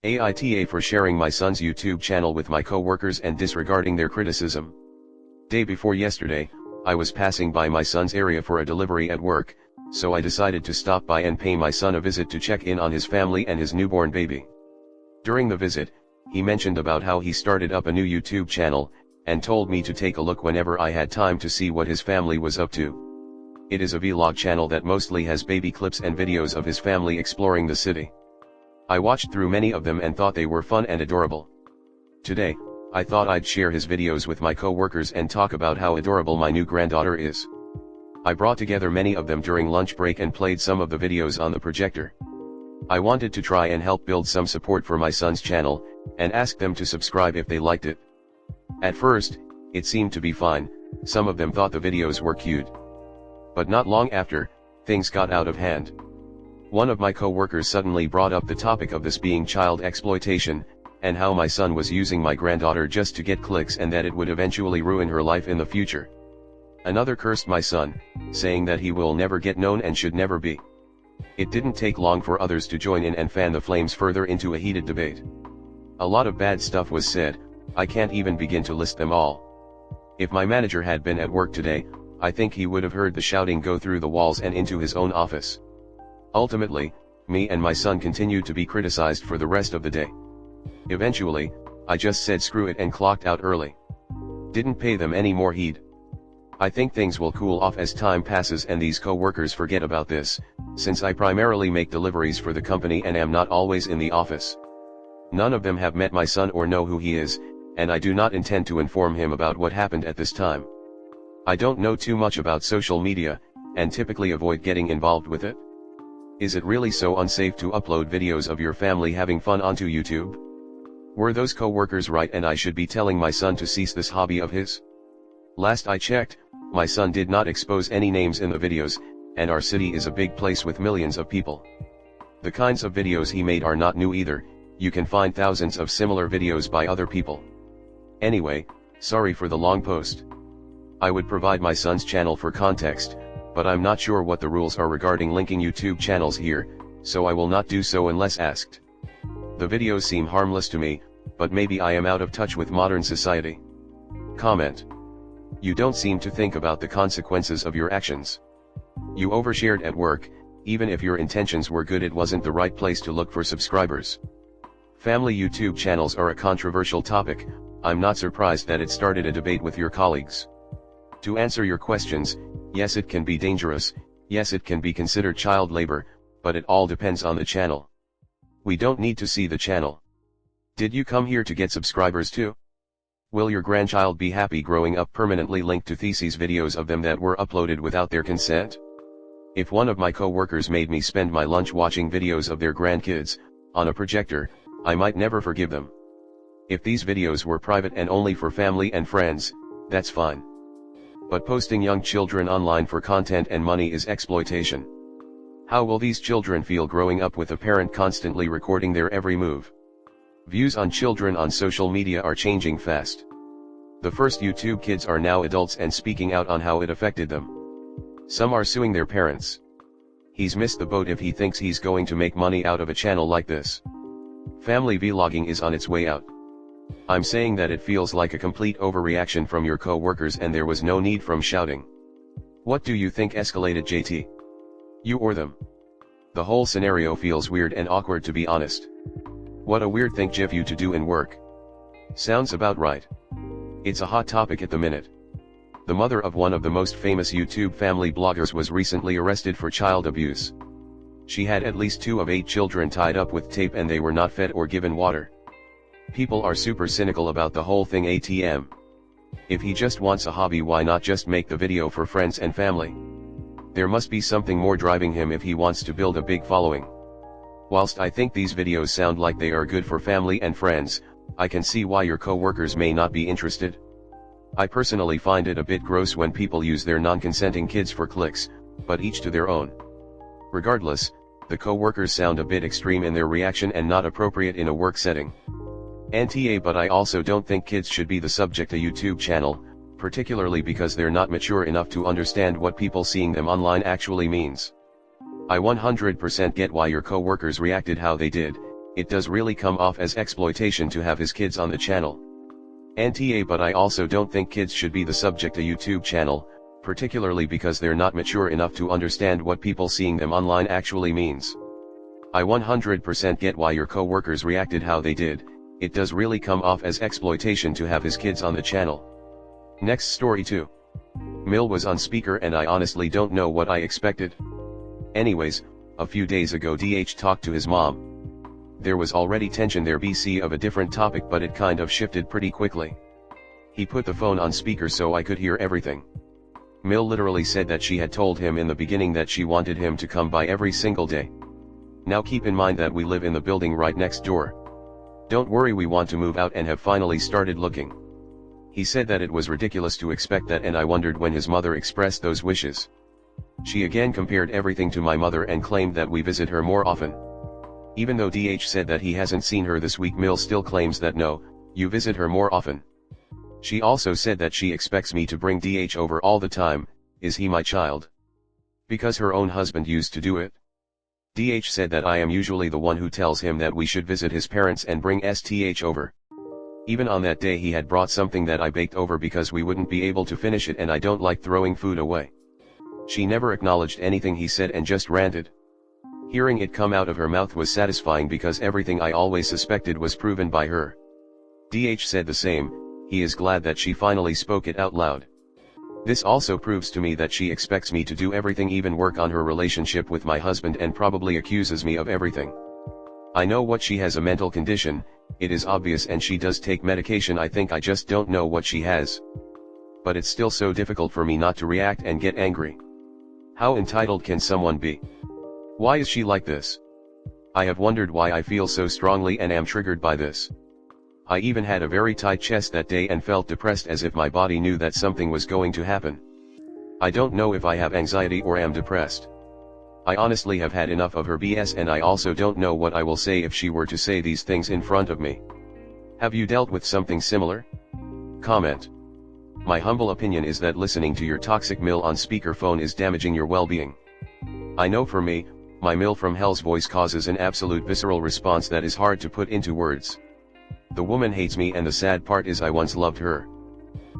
AITA for sharing my son's YouTube channel with my coworkers and disregarding their criticism. Day before yesterday, I was passing by my son's area for a delivery at work, so I decided to stop by and pay my son a visit to check in on his family and his newborn baby. During the visit, he mentioned about how he started up a new YouTube channel, and told me to take a look whenever I had time to see what his family was up to. It is a vlog channel that mostly has baby clips and videos of his family exploring the city. I watched through many of them and thought they were fun and adorable. Today, I thought I'd share his videos with my coworkers and talk about how adorable my new granddaughter is. I brought together many of them during lunch break and played some of the videos on the projector. I wanted to try and help build some support for my son's channel, and ask them to subscribe if they liked it. At first, it seemed to be fine. Some of them thought the videos were cute. But not long after, things got out of hand. One of my coworkers suddenly brought up the topic of this being child exploitation, and how my son was using my granddaughter just to get clicks and that it would eventually ruin her life in the future. Another cursed my son, saying that he will never get known and should never be. It didn't take long for others to join in and fan the flames further into a heated debate. A lot of bad stuff was said. I can't even begin to list them all. If my manager had been at work today, I think he would have heard the shouting go through the walls and into his own office. Ultimately, me and my son continued to be criticized for the rest of the day. Eventually, I just said screw it and clocked out early. Didn't pay them any more heed. I think things will cool off as time passes and these co-workers forget about this, since I primarily make deliveries for the company and am not always in the office. None of them have met my son or know who he is, and I do not intend to inform him about what happened at this time. I don't know too much about social media, and typically avoid getting involved with it. Is it really so unsafe to upload videos of your family having fun onto YouTube? Were those co-workers right and I should be telling my son to cease this hobby of his? Last I checked, my son did not expose any names in the videos, and our city is a big place with millions of people. The kinds of videos he made are not new either. You can find thousands of similar videos by other people. Anyway, sorry for the long post. I would provide my son's channel for context, but I'm not sure what the rules are regarding linking YouTube channels here, so I will not do so unless asked. The videos seem harmless to me, but maybe I am out of touch with modern society. Comment. You don't seem to think about the consequences of your actions. You overshared at work. Even if your intentions were good, it wasn't the right place to look for subscribers. Family YouTube channels are a controversial topic. I'm not surprised that it started a debate with your colleagues. To answer your questions, yes, it can be dangerous, yes, it can be considered child labor, but it all depends on the channel. We don't need to see the channel. Did you come here to get subscribers too? Will your grandchild be happy growing up permanently linked to theses videos of them that were uploaded without their consent? If one of my co-workers made me spend my lunch watching videos of their grandkids, on a projector, I might never forgive them. If these videos were private and only for family and friends, that's fine. But posting young children online for content and money is exploitation. How will these children feel growing up with a parent constantly recording their every move? Views on children on social media are changing fast. The first YouTube kids are now adults and speaking out on how it affected them. Some are suing their parents. He's missed the boat if he thinks he's going to make money out of a channel like this. Family vlogging is on its way out. I'm saying that it feels like a complete overreaction from your co-workers and there was no need from shouting. What do you think escalated, JT? You or them? The whole scenario feels weird and awkward, to be honest. What a weird thing for you to do in work. Sounds about right. It's a hot topic at the minute. The mother of one of the most famous YouTube family bloggers was recently arrested for child abuse. She had at least 2 of 8 children tied up with tape and they were not fed or given water. People are super cynical about the whole thing. ATM. If he just wants a hobby, why not just make the video for friends and family? There must be something more driving him if he wants to build a big following. Whilst I think these videos sound like they are good for family and friends, I can see why your co-workers may not be interested. I personally find it a bit gross when people use their non-consenting kids for clicks, but each to their own. Regardless, the co-workers sound a bit extreme in their reaction and not appropriate in a work setting. Anti-A, but I also don't think kids should be the subject of a YouTube channel, particularly because they're not mature enough to understand what people seeing them online actually means. I 100% get why your co-workers reacted how they did. It does really come off as exploitation to have his kids on the channel. NTA, but I also don't think kids should be the subject of a YouTube channel, particularly because they're not mature enough to understand what people seeing them online actually means. I 100% get why your co-workers reacted how they did. It does really come off as exploitation to have his kids on the channel. Next story 2. Mill was on speaker and I honestly don't know what I expected. Anyways, a few days ago DH talked to his mom. There was already tension there BC of a different topic, but it kind of shifted pretty quickly. He put the phone on speaker so I could hear everything. Mill literally said that she had told him in the beginning that she wanted him to come by every single day. Now keep in mind that we live in the building right next door. Don't worry, we want to move out and have finally started looking. He said that it was ridiculous to expect that, and I wondered when his mother expressed those wishes. She again compared everything to my mother and claimed that we visit her more often. Even though DH said that he hasn't seen her this week, Mill still claims that no, you visit her more often. She also said that she expects me to bring DH over all the time. Is he my child? Because her own husband used to do it. DH said that I am usually the one who tells him that we should visit his parents and bring STH over. Even on that day he had brought something that I baked over because we wouldn't be able to finish it, and I don't like throwing food away. She never acknowledged anything he said and just ranted. Hearing it come out of her mouth was satisfying because everything I always suspected was proven by her. DH said the same. He is glad that she finally spoke it out loud. This also proves to me that she expects me to do everything, even work on her relationship with my husband, and probably accuses me of everything. I know what she has, a mental condition, it is obvious, and she does take medication. I think I just don't know what she has. But it's still so difficult for me not to react and get angry. How entitled can someone be? Why is she like this? I have wondered why I feel so strongly and am triggered by this. I even had a very tight chest that day and felt depressed, as if my body knew that something was going to happen. I don't know if I have anxiety or am depressed. I honestly have had enough of her BS, and I also don't know what I will say if she were to say these things in front of me. Have you dealt with something similar? Comment. My humble opinion is that listening to your toxic Mill on speakerphone is damaging your well-being. I know for me, my Mill from hell's voice causes an absolute visceral response that is hard to put into words. The woman hates me, and the sad part is I once loved her.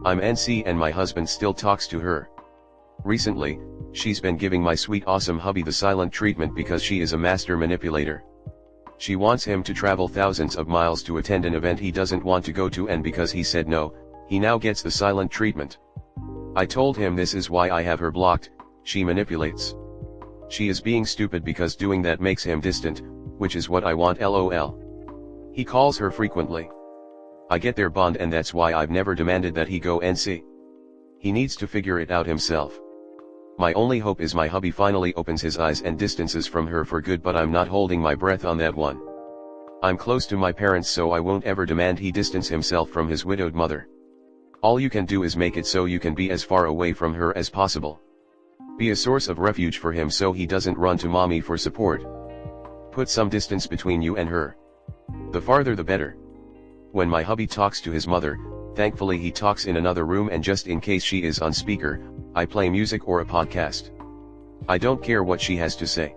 I'm NC and my husband still talks to her. Recently, she's been giving my sweet awesome hubby the silent treatment because she is a master manipulator. She wants him to travel thousands of miles to attend an event he doesn't want to go to, and because he said no, he now gets the silent treatment. I told him this is why I have her blocked. She manipulates. She is being stupid because doing that makes him distant, which is what I want, lol. He calls her frequently. I get their bond, and that's why I've never demanded that he go NC. He needs to figure it out himself. My only hope is my hubby finally opens his eyes and distances from her for good, but I'm not holding my breath on that one. I'm close to my parents, so I won't ever demand he distance himself from his widowed mother. All you can do is make it so you can be as far away from her as possible. Be a source of refuge for him so he doesn't run to mommy for support. Put some distance between you and her. The farther the better. When my hubby talks to his mother, thankfully he talks in another room, and just in case she is on speaker, I play music or a podcast. I don't care what she has to say.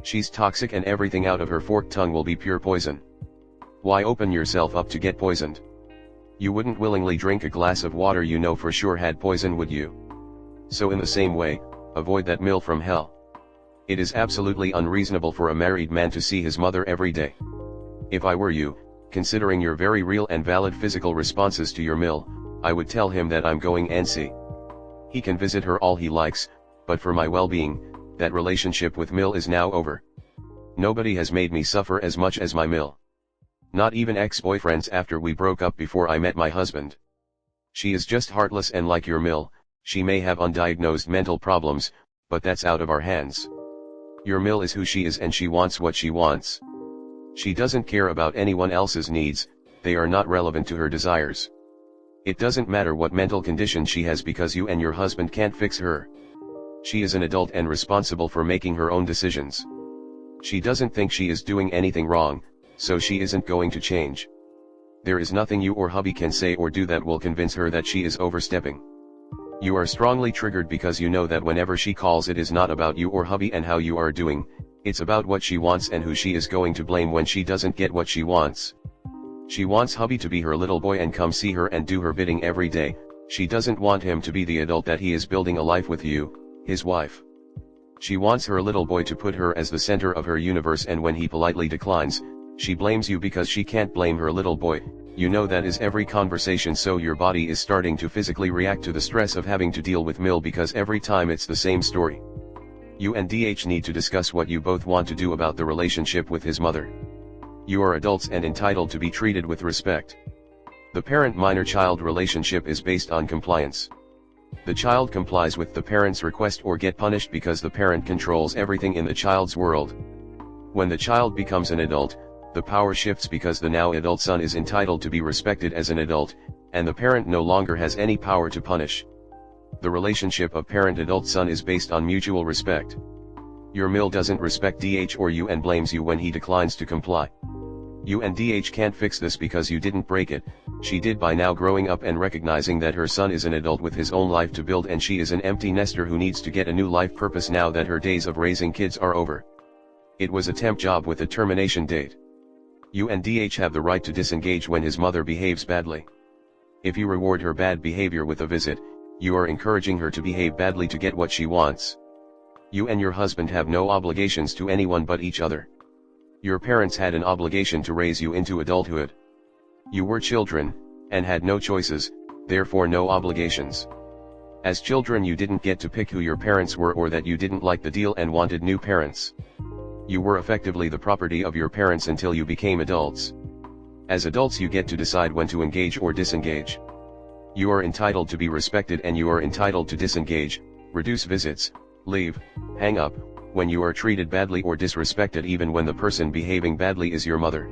She's toxic, and everything out of her forked tongue will be pure poison. Why open yourself up to get poisoned? You wouldn't willingly drink a glass of water you know for sure had poison, would you? So in the same way, avoid that Mill from hell. It is absolutely unreasonable for a married man to see his mother every day. If I were you, considering your very real and valid physical responses to your Mill, I would tell him that I'm going NC. He can visit her all he likes, but for my well-being, that relationship with Mill is now over. Nobody has made me suffer as much as my Mill. Not even ex-boyfriends after we broke up before I met my husband. She is just heartless, and like your Mill, she may have undiagnosed mental problems, but that's out of our hands. Your Mill is who she is, and she wants what she wants. She doesn't care about anyone else's needs, they are not relevant to her desires. It doesn't matter what mental condition she has, because you and your husband can't fix her. She is an adult and responsible for making her own decisions. She doesn't think she is doing anything wrong, so she isn't going to change. There is nothing you or hubby can say or do that will convince her that she is overstepping. You are strongly triggered because you know that whenever she calls, it is not about you or hubby and how you are doing, It's about what she wants and who she is going to blame when she doesn't get what she wants. She wants hubby to be her little boy and come see her and do her bidding every day. She doesn't want him to be the adult that he is building a life with you, his wife. She wants her little boy to put her as the center of her universe, and when he politely declines, she blames you because she can't blame her little boy. You know that is every conversation, so your body is starting to physically react to the stress of having to deal with Mill because every time it's the same story. You and DH need to discuss what you both want to do about the relationship with his mother. You are adults and entitled to be treated with respect. The parent-minor-child relationship is based on compliance. The child complies with the parent's request or get punished because the parent controls everything in the child's world. When the child becomes an adult, the power shifts because the now adult son is entitled to be respected as an adult, and the parent no longer has any power to punish. The relationship of parent-adult son is based on mutual respect. Your Mill doesn't respect DH or you and blames you when he declines to comply. You and DH can't fix this because you didn't break it. She did by now, growing up and recognizing that her son is an adult with his own life to build, and she is an empty nester who needs to get a new life purpose now that her days of raising kids are over. It was a temp job with a termination date. You and DH have the right to disengage when his mother behaves badly. If you reward her bad behavior with a visit, you are encouraging her to behave badly to get what she wants. You and your husband have no obligations to anyone but each other. Your parents had an obligation to raise you into adulthood. You were children, and had no choices, therefore no obligations. As children you didn't get to pick who your parents were or that you didn't like the deal and wanted new parents. You were effectively the property of your parents until you became adults. As adults you get to decide when to engage or disengage. You are entitled to be respected and you are entitled to disengage, reduce visits, leave, hang up, when you are treated badly or disrespected, even when the person behaving badly is your mother.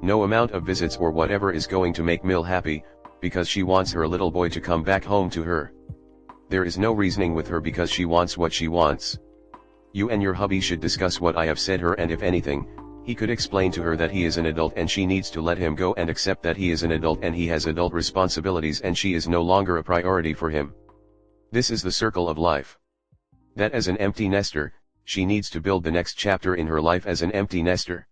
No amount of visits or whatever is going to make Mill happy, because she wants her little boy to come back home to her. There is no reasoning with her because she wants what she wants. You and your hubby should discuss what I have said her, and if anything, he could explain to her that he is an adult and she needs to let him go and accept that he is an adult and he has adult responsibilities and she is no longer a priority for him. This is the circle of life. That as an empty nester, she needs to build the next chapter in her life as an empty nester.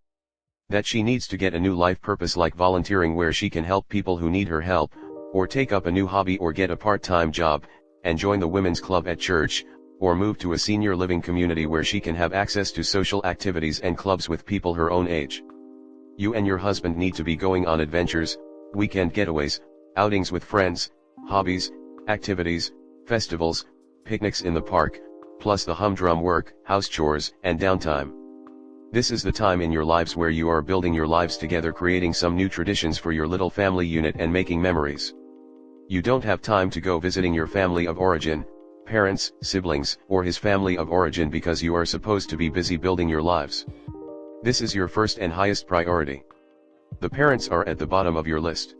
That she needs to get a new life purpose like volunteering where she can help people who need her help, or take up a new hobby or get a part-time job, and join the women's club at church, or move to a senior living community where she can have access to social activities and clubs with people her own age. You and your husband need to be going on adventures, weekend getaways, outings with friends, hobbies, activities, festivals, picnics in the park, plus the humdrum work, house chores, and downtime. This is the time in your lives where you are building your lives together, creating some new traditions for your little family unit and making memories. You don't have time to go visiting your family of origin, parents, siblings, or his family of origin because you are supposed to be busy building your lives. This is your first and highest priority. The parents are at the bottom of your list.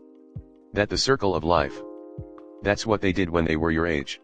That the circle of life. That's what they did when they were your age.